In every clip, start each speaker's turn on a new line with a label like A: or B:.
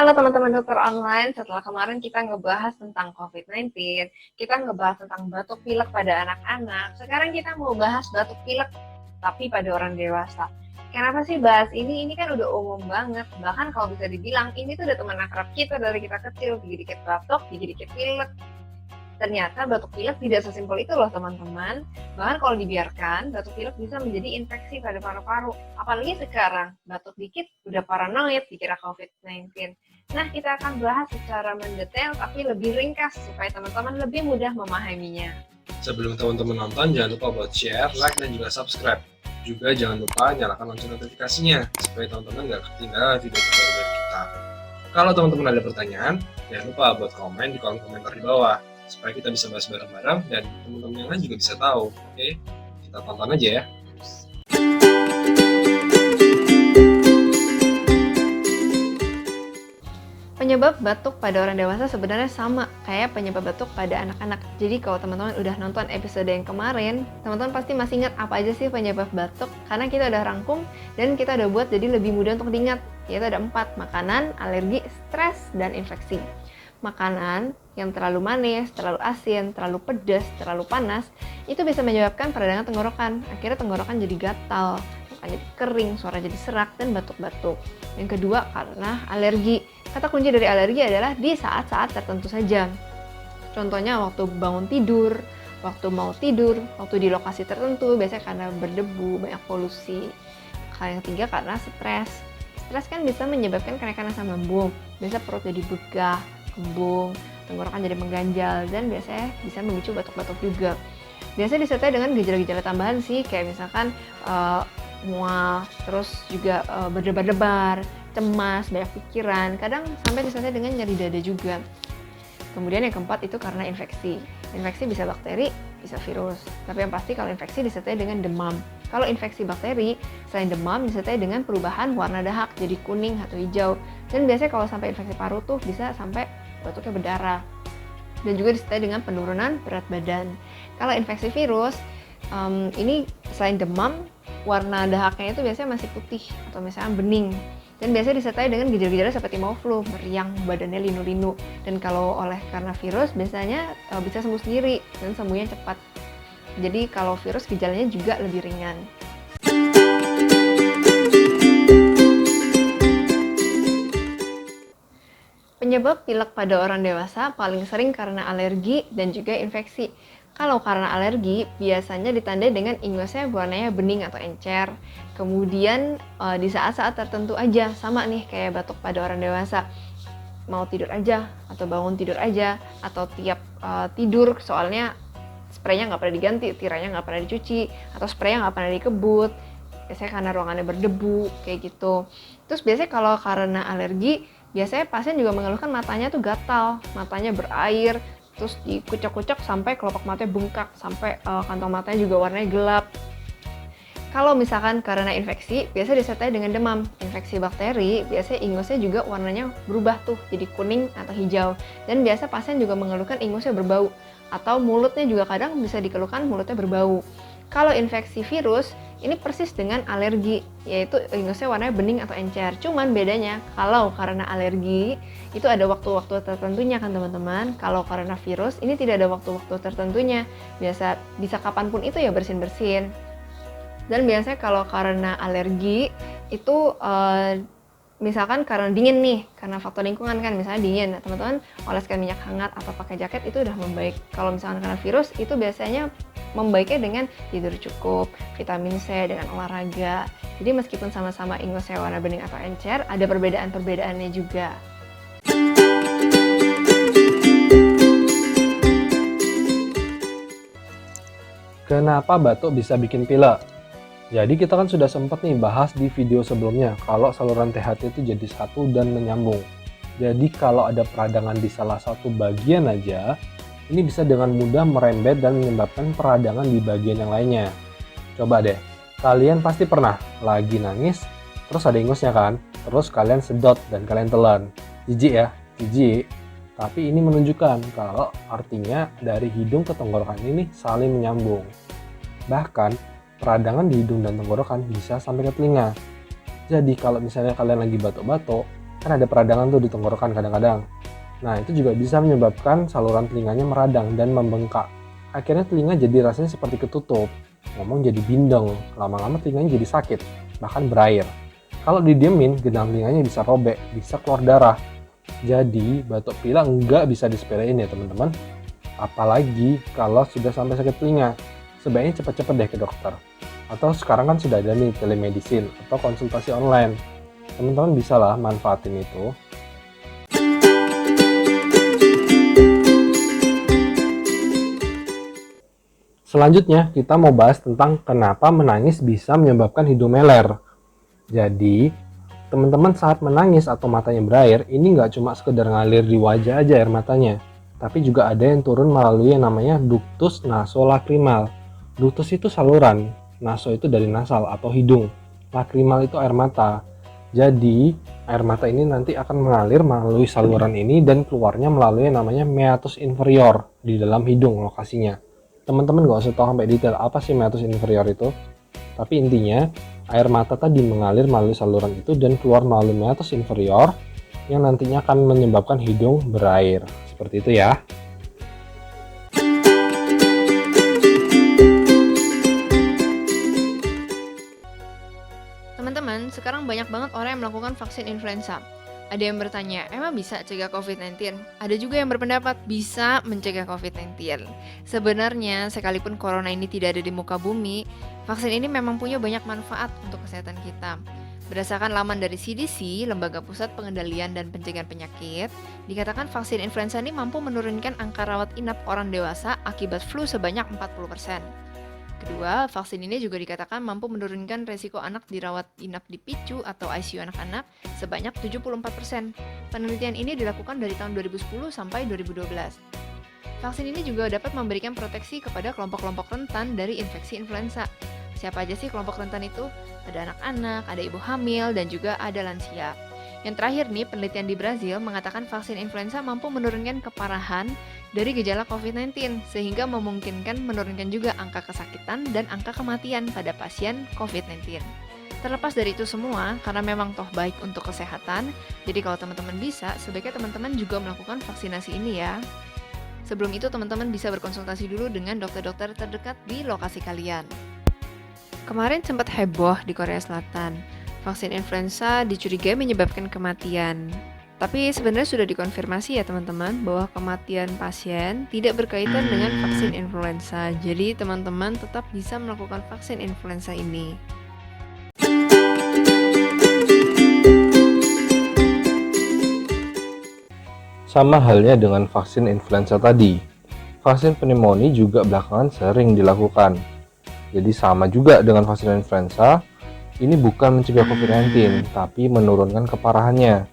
A: Halo teman-teman dokter online, setelah kemarin kita ngebahas tentang COVID-19, kita ngebahas tentang batuk pilek pada anak-anak, sekarang kita mau bahas batuk pilek tapi pada orang dewasa. Kenapa sih bahas ini? Ini kan udah umum banget, bahkan kalau bisa dibilang ini tuh udah teman akrab kita dari kita kecil, dikit-dikit batuk, dikit-dikit pilek. Ternyata batuk pilek tidak sesimpel itu loh teman-teman. Bahkan kalau dibiarkan, batuk pilek bisa menjadi infeksi pada paru-paru. Apalagi sekarang, batuk dikit udah paranoid dikira COVID-19. Nah, kita akan bahas secara mendetail tapi lebih ringkas supaya teman-teman lebih mudah memahaminya.
B: Sebelum teman-teman nonton, jangan lupa buat share, like, dan juga subscribe. Juga jangan lupa nyalakan lonceng notifikasinya supaya teman-teman nggak ketinggalan video terbaru dari kita. Kalau teman-teman ada pertanyaan, jangan lupa buat komen di kolom komentar di bawah supaya kita bisa bahas bareng-bareng dan teman-teman yang lain juga bisa tahu. Oke, kita tonton aja ya.
A: Penyebab batuk pada orang dewasa sebenarnya sama kayak penyebab batuk pada anak-anak. Jadi kalau teman-teman udah nonton episode yang kemarin, teman-teman pasti masih ingat apa aja sih penyebab batuk, karena kita udah rangkum dan kita udah buat jadi lebih mudah untuk diingat. Yaitu ada 4, makanan, alergi, stres, dan infeksi. Makanan yang terlalu manis, terlalu asin, terlalu pedas, terlalu panas, itu bisa menyebabkan peradangan tenggorokan. Akhirnya tenggorokan jadi gatal, jadi kering, suara jadi serak, dan batuk-batuk. Yang kedua, karena alergi. Kata kunci dari alergi adalah di saat-saat tertentu saja. Contohnya waktu bangun tidur, waktu mau tidur, waktu di lokasi tertentu, biasanya karena berdebu, banyak polusi. Yang ketiga, karena stres. Stres kan bisa menyebabkan kenaikan asam lambung, biasa perut jadi begah, kembung, tenggorokan jadi mengganjal, dan biasanya bisa memicu batuk-batuk juga. Biasanya disertai dengan gejala-gejala tambahan sih, kayak misalkan mual, terus juga berdebar-debar, cemas, banyak pikiran, kadang sampai disertai dengan nyeri dada juga. Kemudian yang keempat itu karena infeksi. Infeksi bisa bakteri, bisa virus. Tapi yang pasti kalau infeksi disertai dengan demam. Kalau infeksi bakteri, selain demam disertai dengan perubahan warna dahak jadi kuning atau hijau. Dan biasanya kalau sampai infeksi paru tuh bisa sampai batuknya berdarah. Dan juga disertai dengan penurunan berat badan. Kalau infeksi virus, ini selain demam, warna dahaknya itu biasanya masih putih atau misalnya bening. Dan biasanya disertai dengan gejala-gejala seperti mau flu, meriang, badannya linu-linu. Dan kalau karena virus biasanya bisa sembuh sendiri dan sembuhnya cepat. Jadi kalau virus gejalanya juga lebih ringan. Penyebab pilek pada orang dewasa paling sering karena alergi dan juga infeksi. Kalau karena alergi, biasanya ditandai dengan ingusnya warnanya bening atau encer. Kemudian di saat-saat tertentu aja, sama nih kayak batuk pada orang dewasa. Mau tidur aja, atau bangun tidur aja, atau tiap tidur soalnya spraynya nggak pernah diganti, tiranya nggak pernah dicuci, atau spraynya nggak pernah dikebut. Biasanya karena ruangannya berdebu, kayak gitu. Terus biasanya kalau karena alergi, biasanya pasien juga mengeluhkan matanya tuh gatal, matanya berair, terus dikucek-kucek sampai kelopak matanya bengkak, sampai kantong matanya juga warnanya gelap. Kalau misalkan karena infeksi, biasa disertai dengan demam. Infeksi bakteri, biasanya ingusnya juga warnanya berubah tuh, jadi kuning atau hijau. Dan biasa pasien juga mengeluhkan ingusnya berbau, atau mulutnya juga kadang bisa dikeluhkan mulutnya berbau. Kalau infeksi virus, ini persis dengan alergi, yaitu ingusnya warnanya bening atau encer. Cuman bedanya, kalau karena alergi, itu ada waktu-waktu tertentunya kan teman-teman. Kalau karena virus, ini tidak ada waktu-waktu tertentunya. Bisa kapanpun itu ya bersin-bersin. Dan biasanya kalau karena alergi, itu misalkan karena dingin nih, karena faktor lingkungan kan, misalnya dingin, nah, teman-teman oleskan minyak hangat atau pakai jaket itu udah membaik. Kalau misalkan karena virus, itu biasanya membaiknya dengan tidur cukup, vitamin C, dengan olahraga. Jadi meskipun sama-sama ingusnya warna bening atau encer, ada perbedaan-perbedaannya juga.
C: Kenapa batuk bisa bikin pilek? Jadi kita kan sudah sempat nih bahas di video sebelumnya kalau saluran THT itu jadi satu dan menyambung. Jadi kalau ada peradangan di salah satu bagian aja, ini bisa dengan mudah merembet dan menyebabkan peradangan di bagian yang lainnya. Coba deh, kalian pasti pernah lagi nangis, terus ada ingusnya kan? Terus kalian sedot dan kalian telan. Jijik ya, jijik. Tapi ini menunjukkan kalau artinya dari hidung ke tenggorokan ini saling menyambung. Bahkan, peradangan di hidung dan tenggorokan bisa sampai ke telinga. Jadi kalau misalnya kalian lagi batuk-batuk, Kan ada peradangan tuh di tenggorokan kadang-kadang. Nah, itu juga bisa menyebabkan saluran telinganya meradang dan membengkak. Akhirnya telinga jadi rasanya seperti ketutup, ngomong jadi bindeng, lama-lama telinganya jadi sakit, bahkan berair. Kalau didiemin, genang telinganya bisa robek, bisa keluar darah. Jadi, batuk pilek nggak bisa disepelein ya teman-teman. Apalagi kalau sudah sampai sakit telinga, sebaiknya cepat-cepat deh ke dokter. Atau sekarang kan sudah ada nih telemedicine atau konsultasi online. Teman-teman bisa lah manfaatin itu. Selanjutnya, kita mau bahas tentang kenapa menangis bisa menyebabkan hidung meler. Jadi, teman-teman saat menangis atau matanya berair, ini nggak cuma sekedar ngalir di wajah aja air matanya, tapi juga ada yang turun melalui yang namanya ductus nasolacrimal. Ductus itu saluran, naso itu dari nasal atau hidung, lacrimal itu air mata. Jadi, air mata ini nanti akan mengalir melalui saluran ini dan keluarnya melalui yang namanya meatus inferior di dalam hidung lokasinya. Teman-teman nggak usah tahu sampai detail apa sih meatus inferior itu, tapi intinya air mata tadi mengalir melalui saluran itu dan keluar melalui meatus inferior yang nantinya akan menyebabkan hidung berair. Seperti itu ya.
A: Teman-teman, sekarang banyak banget orang yang melakukan vaksin influenza. Ada yang bertanya, emang bisa cegah COVID-19? Ada juga yang berpendapat bisa mencegah COVID-19. Sebenarnya, sekalipun corona ini tidak ada di muka bumi, vaksin ini memang punya banyak manfaat untuk kesehatan kita. Berdasarkan laman dari CDC, Lembaga Pusat Pengendalian dan Pencegahan Penyakit, dikatakan vaksin influenza ini mampu menurunkan angka rawat inap orang dewasa akibat flu sebanyak 40%. Kedua, vaksin ini juga dikatakan mampu menurunkan resiko anak dirawat inap di PICU atau ICU anak-anak sebanyak 74%. Penelitian ini dilakukan dari tahun 2010 sampai 2012. Vaksin ini juga dapat memberikan proteksi kepada kelompok-kelompok rentan dari infeksi influenza. Siapa aja sih kelompok rentan itu? Ada anak-anak, ada ibu hamil, dan juga ada lansia. Yang terakhir nih, penelitian di Brazil mengatakan vaksin influenza mampu menurunkan keparahan dari gejala COVID-19, sehingga memungkinkan menurunkan juga angka kesakitan dan angka kematian pada pasien COVID-19. Terlepas dari itu semua, karena memang toh baik untuk kesehatan, jadi kalau teman-teman bisa, sebaiknya teman-teman juga melakukan vaksinasi ini ya. Sebelum itu, teman-teman bisa berkonsultasi dulu dengan dokter-dokter terdekat di lokasi kalian. Kemarin sempat heboh di Korea Selatan. Vaksin influenza dicurigai menyebabkan kematian. Tapi sebenarnya sudah dikonfirmasi ya teman-teman bahwa kematian pasien tidak berkaitan dengan vaksin influenza. Jadi teman-teman tetap bisa melakukan vaksin influenza ini.
C: Sama halnya dengan vaksin influenza tadi. Vaksin pneumonia juga belakangan sering dilakukan. Jadi sama juga dengan vaksin influenza, ini bukan mencegah COVID-19, tapi menurunkan keparahannya.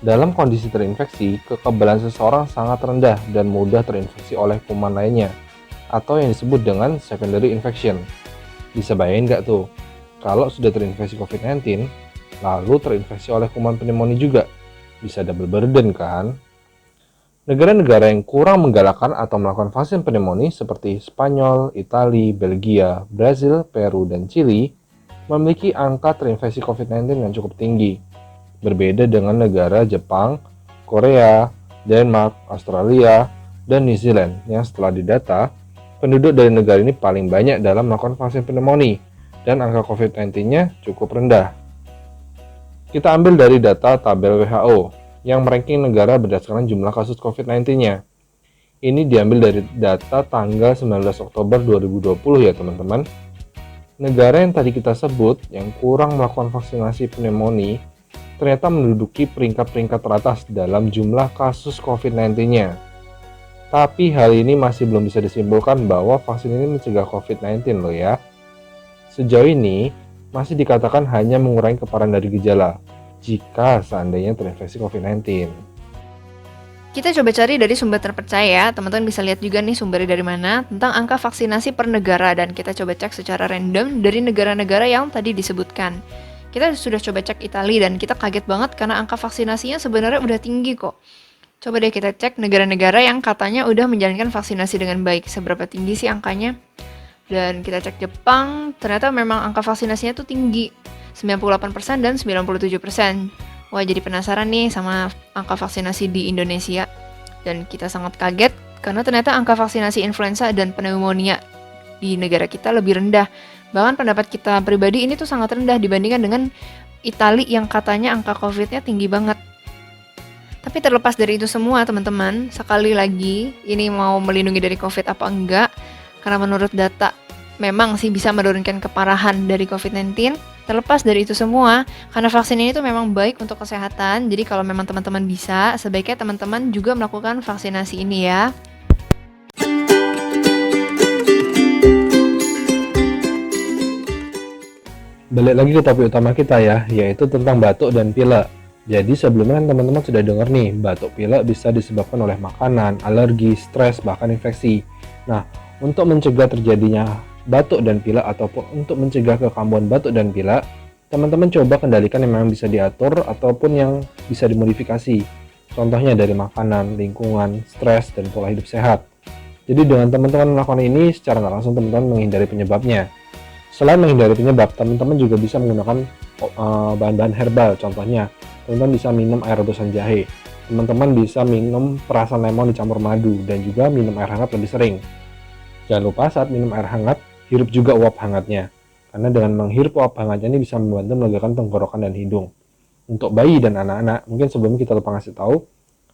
C: Dalam kondisi terinfeksi, kekebalan seseorang sangat rendah dan mudah terinfeksi oleh kuman lainnya, atau yang disebut dengan secondary infection. Bisa bayangin nggak tuh, kalau sudah terinfeksi COVID-19, lalu terinfeksi oleh kuman pneumonia juga, bisa double burden kan? Negara-negara yang kurang menggalakkan atau melakukan vaksin pneumonia seperti Spanyol, Italia, Belgia, Brazil, Peru, dan Chili memiliki angka terinfeksi COVID-19 yang cukup tinggi. Berbeda dengan negara Jepang, Korea, Denmark, Australia, dan New Zealand yang setelah didata, penduduk dari negara ini paling banyak dalam melakukan vaksin pneumonia dan angka COVID-19-nya cukup rendah. Kita ambil dari data tabel WHO yang meranking negara berdasarkan jumlah kasus COVID-19-nya. Ini diambil dari data tanggal 19 Oktober 2020 ya teman-teman. Negara yang tadi kita sebut yang kurang melakukan vaksinasi pneumonia ternyata menduduki peringkat-peringkat teratas dalam jumlah kasus COVID-19-nya. Tapi hal ini masih belum bisa disimpulkan bahwa vaksin ini mencegah COVID-19 loh ya. Sejauh ini masih dikatakan hanya mengurangi keparahan dari gejala jika seandainya terinfeksi COVID-19.
A: Kita coba cari dari sumber terpercaya, teman-teman bisa lihat juga nih sumbernya dari mana, tentang angka vaksinasi per negara, dan kita coba cek secara random dari negara-negara yang tadi disebutkan. Kita sudah coba cek Italia dan kita kaget banget karena angka vaksinasinya sebenarnya udah tinggi kok. Coba deh kita cek negara-negara yang katanya udah menjalankan vaksinasi dengan baik, seberapa tinggi sih angkanya. Dan kita cek Jepang, ternyata memang angka vaksinasinya tuh tinggi, 98% dan 97%. Wah, jadi penasaran nih sama angka vaksinasi di Indonesia. Dan kita sangat kaget karena ternyata angka vaksinasi influenza dan pneumonia di negara kita lebih rendah. Bahkan pendapat kita pribadi ini tuh sangat rendah dibandingkan dengan Italia yang katanya angka COVID-nya tinggi banget. Tapi terlepas dari itu semua teman-teman, sekali lagi ini mau melindungi dari COVID apa enggak, karena menurut data memang sih bisa menurunkan keparahan dari COVID-19. Terlepas dari itu semua, karena vaksin ini tuh memang baik untuk kesehatan, jadi kalau memang teman-teman bisa, sebaiknya teman-teman juga melakukan vaksinasi ini ya.
C: Balik lagi ke topik utama kita ya, yaitu tentang batuk dan pilek. Jadi sebelumnya kan teman-teman sudah dengar nih, batuk pilek bisa disebabkan oleh makanan, alergi, stres, bahkan infeksi. Nah, untuk mencegah terjadinya batuk dan pilek ataupun untuk mencegah kekambuhan batuk dan pilek, teman-teman coba kendalikan yang memang bisa diatur ataupun yang bisa dimodifikasi. Contohnya dari makanan, lingkungan, stres, dan pola hidup sehat. Jadi dengan teman-teman melakukan ini, secara nggak langsung teman-teman menghindari penyebabnya. Selain menghindari penyebab, teman-teman juga bisa menggunakan bahan-bahan herbal. Contohnya, teman-teman bisa minum air rebusan jahe. Teman-teman bisa minum perasan lemon dicampur madu dan juga minum air hangat lebih sering. Jangan lupa saat minum air hangat, hirup juga uap hangatnya. Karena dengan menghirup uap hangatnya ini bisa membantu melegakan tenggorokan dan hidung. Untuk bayi dan anak-anak, mungkin sebelum kita lupa ngasih tahu,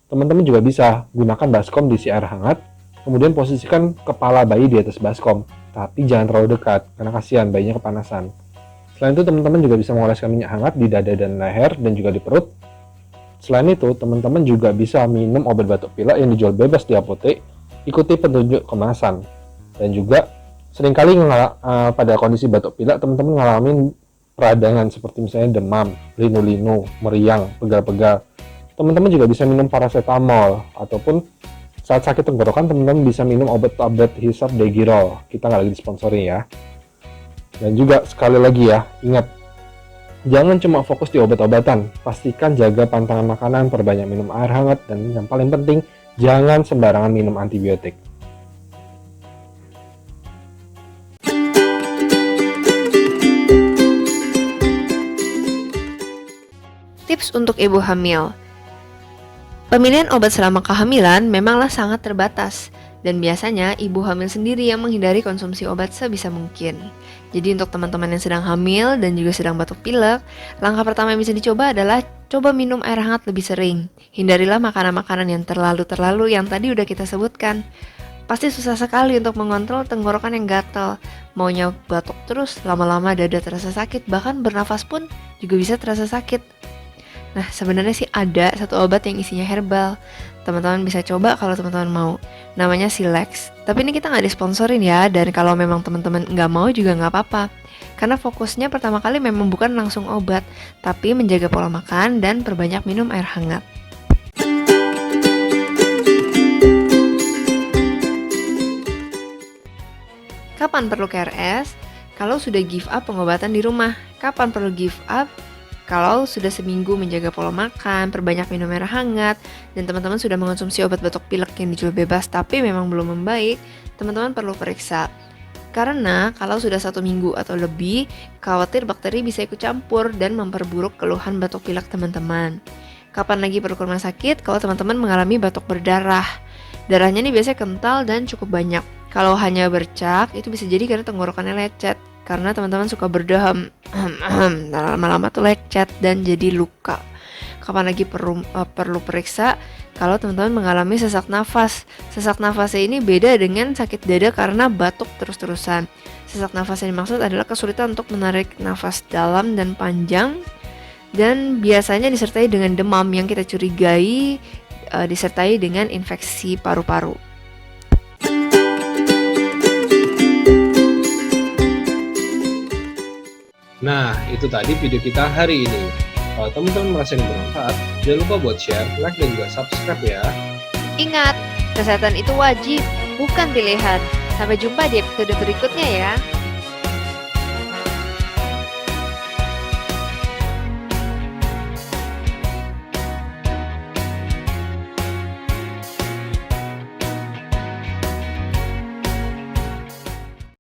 C: teman-teman juga bisa gunakan baskom diisi air hangat, kemudian posisikan kepala bayi di atas baskom. Tapi jangan terlalu dekat, karena kasihan bayinya kepanasan. Selain itu, teman-teman juga bisa mengoleskan minyak hangat di dada dan leher dan juga di perut. Selain itu, teman-teman juga bisa minum obat batuk pilek yang dijual bebas di apotek, ikuti petunjuk kemasan. Dan juga seringkali pada kondisi batuk pilek, teman-teman ngalamin peradangan seperti misalnya demam, linu-linu, meriang, pegal-pegal. Teman-teman juga bisa minum paracetamol ataupun saat sakit tenggorokan teman-teman bisa minum obat-obat hisap Degirol. Kita nggak lagi disponsori ya. Dan juga sekali lagi ya, ingat, jangan cuma fokus di obat-obatan. Pastikan jaga pantangan makanan, perbanyak minum air hangat, dan yang paling penting, jangan sembarangan minum antibiotik.
A: Tips untuk ibu hamil. Pemilihan obat selama kehamilan memanglah sangat terbatas, dan biasanya ibu hamil sendiri yang menghindari konsumsi obat sebisa mungkin. Jadi untuk teman-teman yang sedang hamil dan juga sedang batuk pilek, langkah pertama yang bisa dicoba adalah coba minum air hangat lebih sering. Hindarilah makanan-makanan yang terlalu yang tadi udah kita sebutkan. Pasti susah sekali untuk mengontrol tenggorokan yang gatal. Maunya batuk terus, lama-lama dada terasa sakit, bahkan bernafas pun juga bisa terasa sakit. Nah, sebenarnya sih ada satu obat yang isinya herbal. Teman-teman bisa coba kalau teman-teman mau. Namanya Silex. Tapi ini kita nggak disponsorin ya, dan kalau memang teman-teman nggak mau juga nggak apa-apa. Karena fokusnya pertama kali memang bukan langsung obat, tapi menjaga pola makan dan perbanyak minum air hangat. Kapan perlu KRS? Kalau sudah give up pengobatan di rumah. Kapan perlu give up? Kalau sudah seminggu menjaga pola makan, perbanyak minum air hangat, dan teman-teman sudah mengonsumsi obat batuk pilek yang dijual bebas tapi memang belum membaik, teman-teman perlu periksa. Karena kalau sudah 1 minggu atau lebih, khawatir bakteri bisa ikut campur dan memperburuk keluhan batuk pilek teman-teman. Kapan lagi perlu ke rumah sakit? Kalau teman-teman mengalami batuk berdarah. Darahnya ini biasanya kental dan cukup banyak. Kalau hanya bercak, itu bisa jadi karena tenggorokannya lecet. Karena teman-teman suka berdaham, lama-lama tuh lecet dan jadi luka. Kapan lagi perlu periksa? Kalau teman-teman mengalami sesak nafas. Sesak nafasnya ini beda dengan sakit dada karena batuk terus-terusan. Sesak nafas yang dimaksud adalah kesulitan untuk menarik nafas dalam dan panjang, dan biasanya disertai dengan demam yang kita curigai disertai dengan infeksi paru-paru.
B: Nah, itu tadi video kita hari ini. Kalau teman-teman merasa ini bermanfaat, jangan lupa buat share, like, dan juga subscribe ya.
A: Ingat, kesehatan itu wajib, bukan pilihan. Sampai jumpa di episode berikutnya ya.